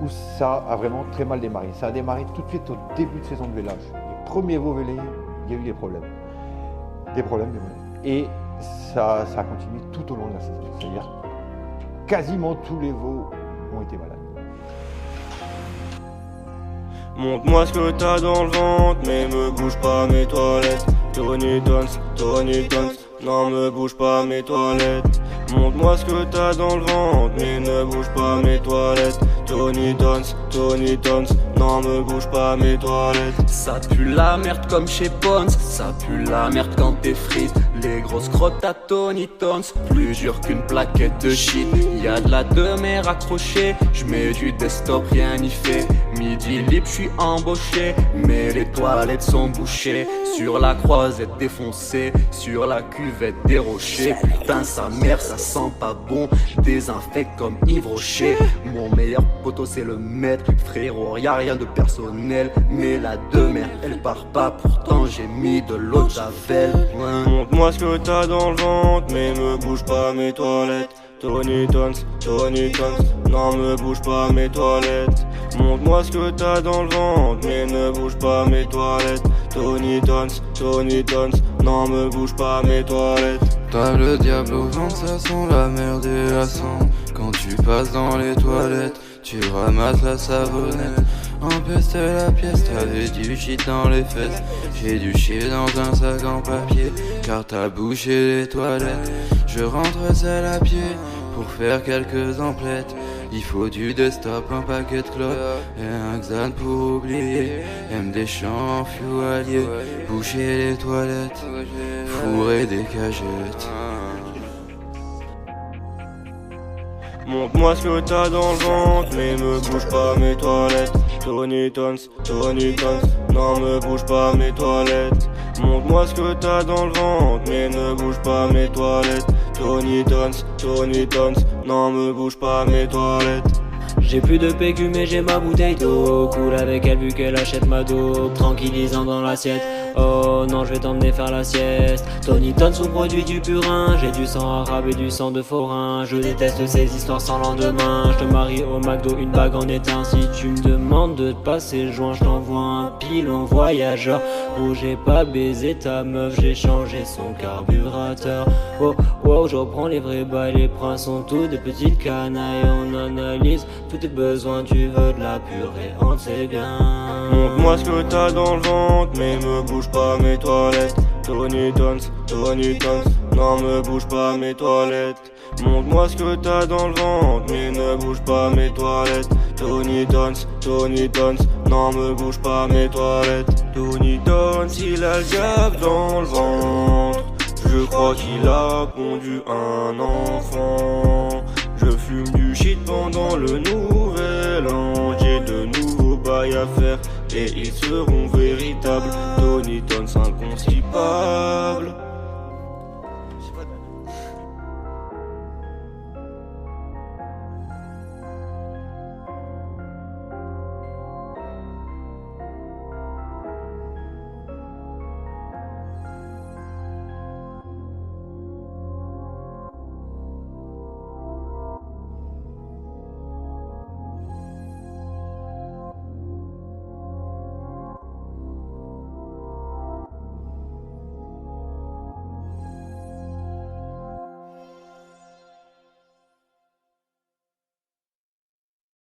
où ça a vraiment très mal démarré. Ça a démarré tout de suite au début de saison de vélage. Les premiers veaux vélés, il y a eu des problèmes. Des problèmes. Et ça a continué tout au long de la saison. C'est-à-dire quasiment tous les veaux ont été malades. Montre-moi ce que t'as dans le ventre, mais me bouge pas mes toilettes. Tony Tons, non me bouge pas mes toilettes. Montre-moi ce que t'as dans le ventre, mais ne bouge pas mes toilettes. Tony Tons, non me bouge pas mes toilettes. Ça pue la merde comme chez Pons, ça pue la merde quand t'es frites. Les grosses crottes à Tony Tons, plus dur qu'une plaquette de shit. Y'a de la demeure accrochée, j'mets du desktop, rien n'y fait. Midi libre, j'suis embauché, mais les toilettes sont bouchées. Sur la croisette défoncée, sur la cuvette des rochers. Putain sa mère, ça sent pas bon, désinfecte comme Yves Rocher. Mon meilleur poteau c'est le maître, frérot y'a rien de personnel. Mais la demeure elle part pas, pourtant j'ai mis de l'eau de javel. Montre-moi ce que t'as dans le ventre, mais me bouge pas mes toilettes. Tony Tons, non me bouge pas mes toilettes. Montre-moi ce que t'as dans le ventre, mais ne bouge pas mes toilettes. Tony Tons, non me bouge pas mes toilettes. T'as le diable au ventre, ça sent la merde et la sang. Quand tu passes dans les toilettes, tu ramasses la savonnette. Empestait la pièce, t'avais du shit dans les fesses. J'ai du chier dans un sac en papier, car t'as bouché les toilettes. Je rentre seul à pied pour faire quelques emplettes. Il faut du desktop, un paquet de clopes et un Xan pour oublier. Aime des champs alliés, boucher les toilettes, fourrer des cagettes. Montre-moi ce que t'as dans le ventre, mais me bouge pas mes toilettes. Tony Tons, non me bouge pas mes toilettes. Montre-moi ce que t'as dans le ventre, mais ne bouge pas mes toilettes. Tony Tons, non me bouge pas mes toilettes. J'ai plus de PQ mais j'ai ma bouteille d'eau. Cool avec elle vu qu'elle achète ma dope, tranquillisant dans l'assiette. Oh non je vais t'emmener faire la sieste. Tony Tons sous produit du purin. J'ai du sang arabe et du sang de forain. Je déteste ces histoires sans lendemain. Je te marie au McDo, une bague en étain. Si tu me demandes de te passer le joint, je t'envoie un pilon voyageur. Oh j'ai pas baisé ta meuf, j'ai changé son carburateur. Oh wow, je reprends les vrais bails, les princes sont tous des petites canailles. On analyse tous tes besoins, tu veux de la purée, on sait bien. Montre-moi ce que t'as dans le ventre, mais me bouge pas mes toilettes. Tony Tons, non me bouge pas mes toilettes. Montre-moi ce que t'as dans le ventre, mais ne bouge pas mes toilettes. Tony Tons, non me bouge pas mes toilettes. Tony Tons, il a le diable dans le ventre. Je crois qu'il a pondu un enfant. Je fume du shit pendant le nouvel an. J'ai de nouveaux bails à faire et ils seront véritables. Tony Tons inconstipable.